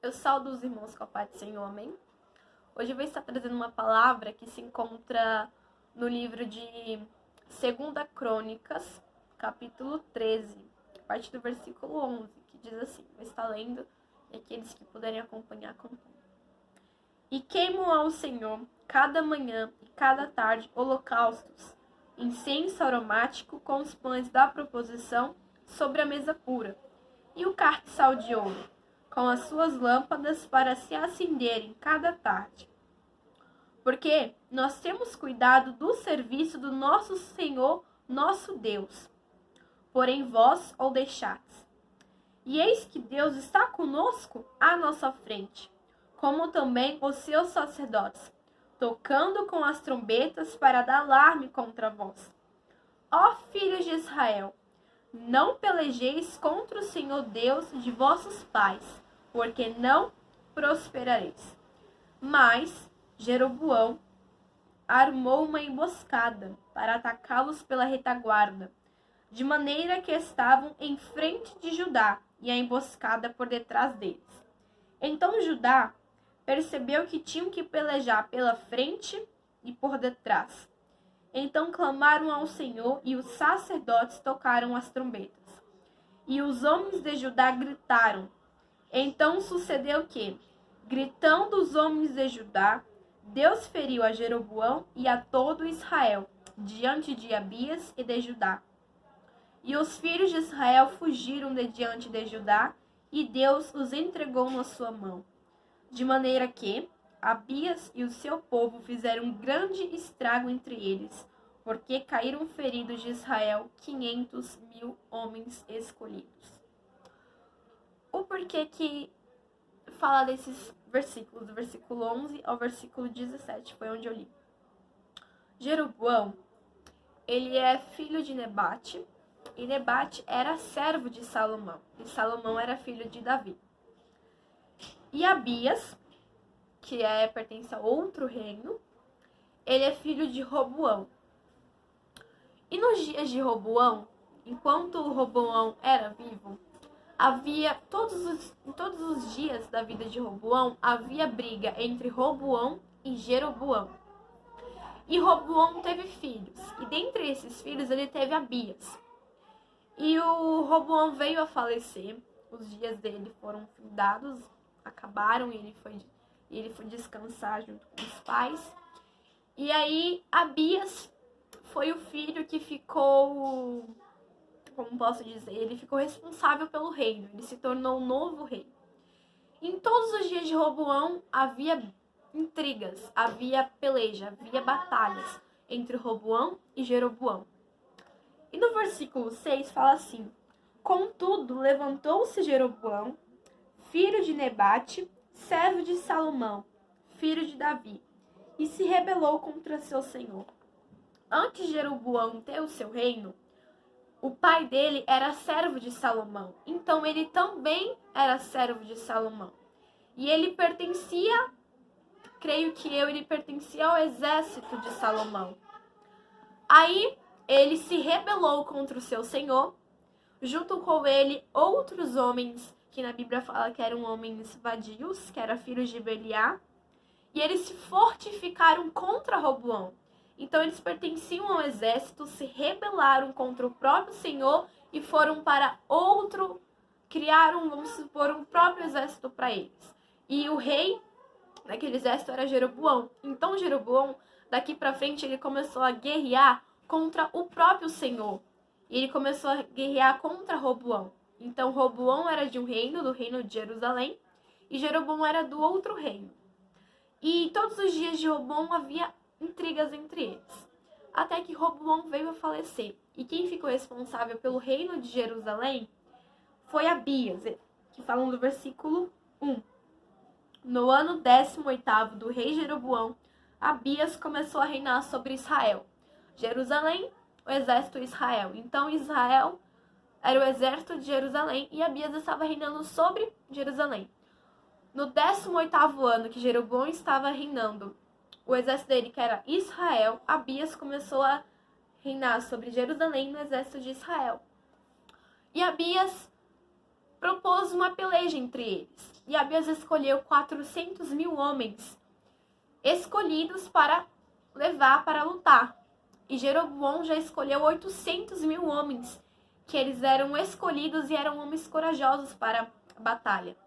Eu saúdo os irmãos com a paz do Senhor, amém? Hoje eu vou estar trazendo uma palavra que se encontra no livro de 2 Crônicas, capítulo 13, a partir do versículo 11, que diz assim, vou estar lendo, e aqueles que puderem acompanhar, acompanhem. E queimam ao Senhor, cada manhã e cada tarde, holocaustos, incenso aromático com os pães da proposição sobre a mesa pura, e o cartiçal de ouro, com as suas lâmpadas para se acenderem cada tarde. Porque nós temos cuidado do serviço do nosso Senhor, nosso Deus. Porém vós o deixates. E eis que Deus está conosco à nossa frente, como também os seus sacerdotes, tocando com as trombetas para dar alarme contra vós. Ó filhos de Israel, não pelejeis contra o Senhor Deus de vossos pais, porque não prosperareis. Mas Jeroboão armou uma emboscada para atacá-los pela retaguarda, de maneira que estavam em frente de Judá e a emboscada por detrás deles. Então Judá percebeu que tinham que pelejar pela frente e por detrás. Então clamaram ao Senhor e os sacerdotes tocaram as trombetas. E os homens de Judá gritaram. Então sucedeu que, gritando os homens de Judá, Deus feriu a Jeroboão e a todo Israel, diante de Abias e de Judá. E os filhos de Israel fugiram de diante de Judá, e Deus os entregou na sua mão. De maneira que Abias e o seu povo fizeram um grande estrago entre eles, porque caíram feridos de Israel 500.000 homens escolhidos. O porquê que fala desses versículos, do versículo 11 ao versículo 17, foi onde eu li. Jeroboão, ele é filho de Nebate, e Nebate era servo de Salomão, e Salomão era filho de Davi. E Abias, que pertence a outro reino, ele é filho de Roboão. E nos dias de Roboão, enquanto Roboão era vivo, todos os dias da vida de Roboão, havia briga entre Roboão e Jeroboão. E Roboão teve filhos, e dentre esses filhos ele teve Abias. E o Roboão veio a falecer, os dias dele foram findados, acabaram, e ele foi descansar junto com os pais. E aí Abias foi o filho que ficou, como posso dizer, ele ficou responsável pelo reino, ele se tornou um novo rei. Em todos os dias de Roboão havia intrigas, havia peleja, havia batalhas entre Roboão e Jeroboão. E no versículo 6 fala assim: Contudo, levantou-se Jeroboão, filho de Nebate, servo de Salomão, filho de Davi, e se rebelou contra seu senhor. Antes de Jeroboão ter o seu reino, o pai dele era servo de Salomão, então ele também era servo de Salomão. E ele pertencia, ele pertencia ao exército de Salomão. Aí ele se rebelou contra o seu senhor, junto com ele outros homens, que na Bíblia fala que eram homens vadios, que eram filhos de Beliá, e eles se fortificaram contra Roboão. Então eles pertenciam ao exército, se rebelaram contra o próprio Senhor e foram para criaram, vamos supor, um próprio exército para eles. E o rei daquele exército era Jeroboão. Então Jeroboão, daqui para frente, ele começou a guerrear contra o próprio Senhor. E ele começou a guerrear contra Roboão. Então Roboão era de um reino, do reino de Jerusalém, e Jeroboão era do outro reino. E todos os dias de Roboão havia intrigas entre eles, até que Roboão veio a falecer. E quem ficou responsável pelo reino de Jerusalém foi Abias, que falam do versículo 1. No ano 18º do rei Jeroboão, Abias começou a reinar sobre Israel. Jerusalém, o exército de Israel. Então Israel era o exército de Jerusalém e Abias estava reinando sobre Jerusalém. No 18º ano que Jeroboão estava reinando, o exército dele, que era Israel, Abias começou a reinar sobre Jerusalém no exército de Israel. E Abias propôs uma peleja entre eles. e Abias escolheu 400 mil homens escolhidos para levar para lutar. E Jeroboão já escolheu 800 mil homens, que eles eram escolhidos e eram homens corajosos para a batalha.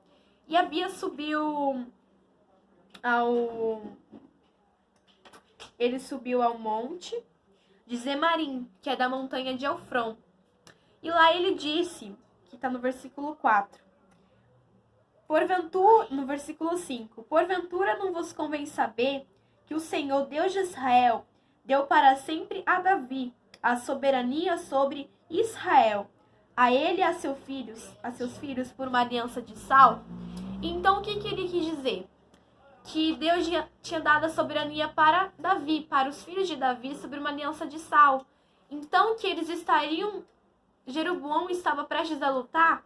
E Abias subiu ao monte de Zemarim, que é da montanha de Ofrão. E lá ele disse, que está no versículo 4, no versículo 5, porventura não vos convém saber que o Senhor Deus de Israel deu para sempre a Davi a soberania sobre Israel, a ele e a seus filhos por uma aliança de sal? Então o que ele quis dizer? Que Deus tinha dado a soberania para Davi, para os filhos de Davi, sobre uma aliança de sal. Então que Jeroboão estava prestes a lutar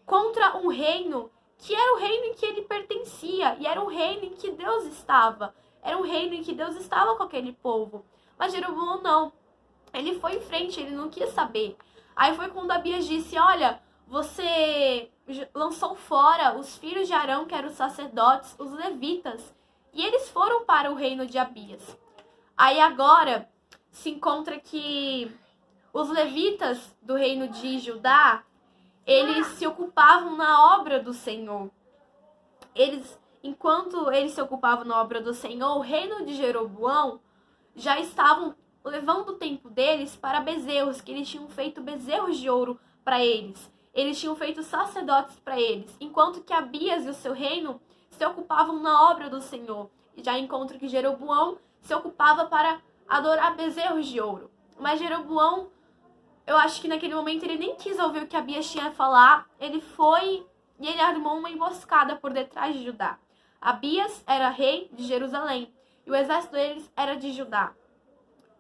contra um reino que era o reino em que ele pertencia, e era um reino em que Deus estava. Era um reino em que Deus estava com aquele povo. Mas Jeroboão não. Ele foi em frente, ele não quis saber. Aí foi quando Abias disse, olha, você lançou fora os filhos de Arão, que eram os sacerdotes, os levitas, e eles foram para o reino de Abias. Aí agora se encontra que os levitas do reino de Judá, eles se ocupavam na obra do Senhor. Enquanto eles se ocupavam na obra do Senhor, o reino de Jeroboão já estavam levando o tempo deles para bezerros, que eles tinham feito bezerros de ouro para eles. Eles tinham feito sacerdotes para eles, enquanto que Abias e o seu reino se ocupavam na obra do Senhor. E já encontro que Jeroboão se ocupava para adorar bezerros de ouro. Mas Jeroboão, eu acho que naquele momento ele nem quis ouvir o que Abias tinha a falar. Ele foi e ele armou uma emboscada por detrás de Judá. Abias era rei de Jerusalém e o exército deles era de Judá.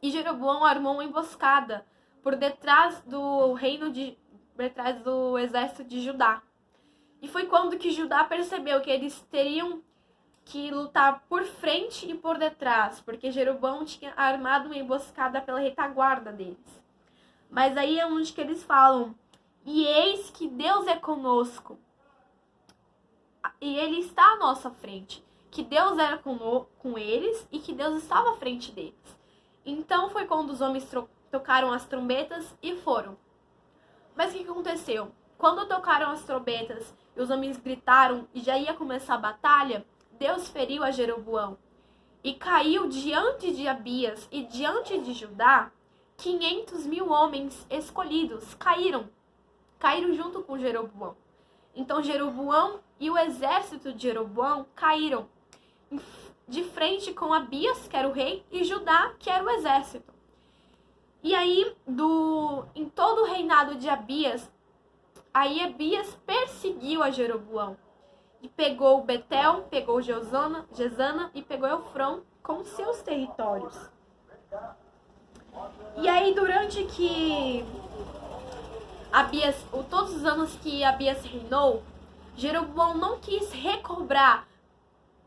E Jeroboão armou uma emboscada por detrás do exército de Judá. E foi quando que Judá percebeu que eles teriam que lutar por frente e por detrás, porque Jeroboão tinha armado uma emboscada pela retaguarda deles. Mas aí é onde que eles falam, e eis que Deus é conosco, e Ele está à nossa frente, que Deus era com eles e que Deus estava à frente deles. Então foi quando os homens tocaram as trombetas e foram. Mas o que aconteceu? Quando tocaram as trombetas e os homens gritaram e já ia começar a batalha, Deus feriu a Jeroboão. E caiu diante de Abias e diante de Judá 500 mil homens escolhidos. Caíram junto com Jeroboão. Então Jeroboão e o exército de Jeroboão caíram de frente com Abias, que era o rei, e Judá, que era o exército. E aí, em todo o reinado de Abias, Abias perseguiu a Jeroboão. E pegou Betel, pegou Gesana e pegou Eufrão com seus territórios. E aí, durante que todos os anos que Abias reinou, Jeroboão não quis recobrar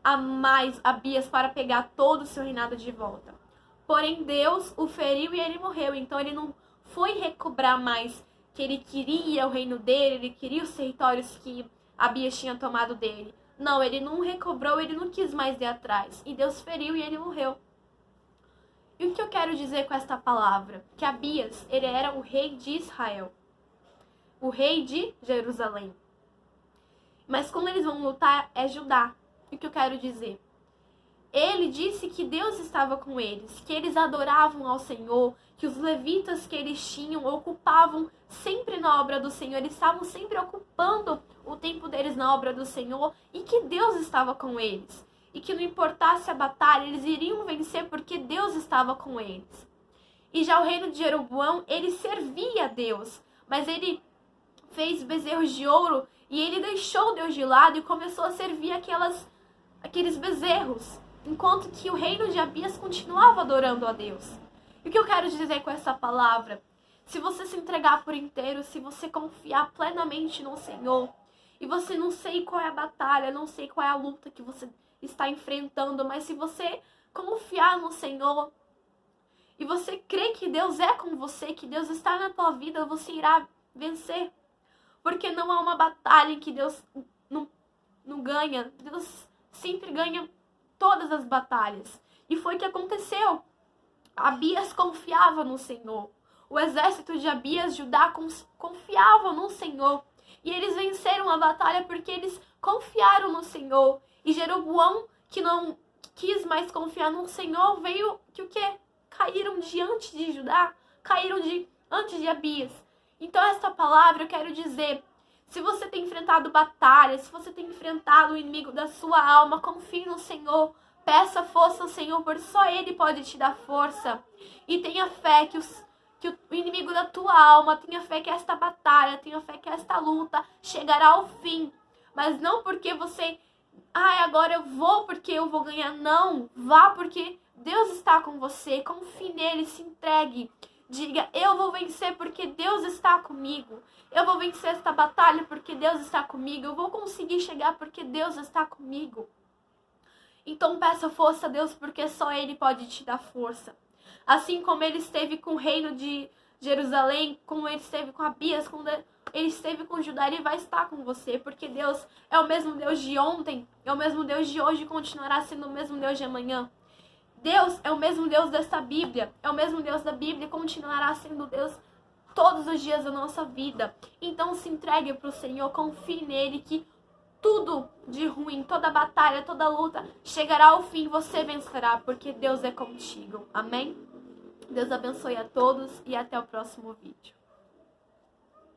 a mais Abias para pegar todo o seu reinado de volta. Porém, Deus o feriu e ele morreu. Então, ele não foi recobrar mais, que ele queria o reino dele, ele queria os territórios que Abias tinha tomado dele. Não, ele não recobrou, ele não quis mais ir atrás. E Deus feriu e ele morreu. E o que eu quero dizer com esta palavra? Que Abias, ele era o rei de Israel. O rei de Jerusalém. Mas quando eles vão lutar, é Judá. E o que eu quero dizer? Ele disse que Deus estava com eles, que eles adoravam ao Senhor, que os levitas que eles tinham ocupavam sempre na obra do Senhor, eles estavam sempre ocupando o tempo deles na obra do Senhor e que Deus estava com eles. E que não importasse a batalha, eles iriam vencer porque Deus estava com eles. E já o reino de Jeroboão, ele servia a Deus, mas ele fez bezerros de ouro e ele deixou Deus de lado e começou a servir aqueles bezerros. Enquanto que o reino de Abias continuava adorando a Deus. E o que eu quero dizer com essa palavra? Se você se entregar por inteiro, se você confiar plenamente no Senhor, e você não sei qual é a batalha, não sei qual é a luta que você está enfrentando, mas se você confiar no Senhor, e você crer que Deus é com você, que Deus está na tua vida, você irá vencer. Porque não há uma batalha em que Deus não ganha. Deus sempre ganha todas as batalhas. E foi o que aconteceu. Abias confiava no Senhor. O exército de Abias, Judá, confiava no Senhor. E eles venceram a batalha porque eles confiaram no Senhor. E Jeroboão, que não quis mais confiar no Senhor, veio que o quê? Caíram diante de Judá, caíram antes de Abias. Então esta palavra eu quero dizer, se você tem enfrentado batalhas, se você tem enfrentado o inimigo da sua alma, confie no Senhor, peça força ao Senhor, porque só Ele pode te dar força. E tenha fé que o inimigo da tua alma, tenha fé que esta batalha, tenha fé que esta luta chegará ao fim. Mas não porque você, agora eu vou porque eu vou ganhar. Não, vá porque Deus está com você. Confie nele, se entregue. Diga, eu vou vencer porque Deus está comigo. Eu vou vencer esta batalha porque Deus está comigo. Eu vou conseguir chegar porque Deus está comigo. Então peça força a Deus porque só Ele pode te dar força. Assim como Ele esteve com o reino de Jerusalém, como Ele esteve com Abias, como Ele esteve com Judá, Ele vai estar com você. Porque Deus é o mesmo Deus de ontem, é o mesmo Deus de hoje e continuará sendo o mesmo Deus de amanhã. Deus é o mesmo Deus desta Bíblia, é o mesmo Deus da Bíblia e continuará sendo Deus todos os dias da nossa vida. Então se entregue para o Senhor, confie nele que tudo de ruim, toda batalha, toda luta chegará ao fim, você vencerá, porque Deus é contigo. Amém? Deus abençoe a todos e até o próximo vídeo.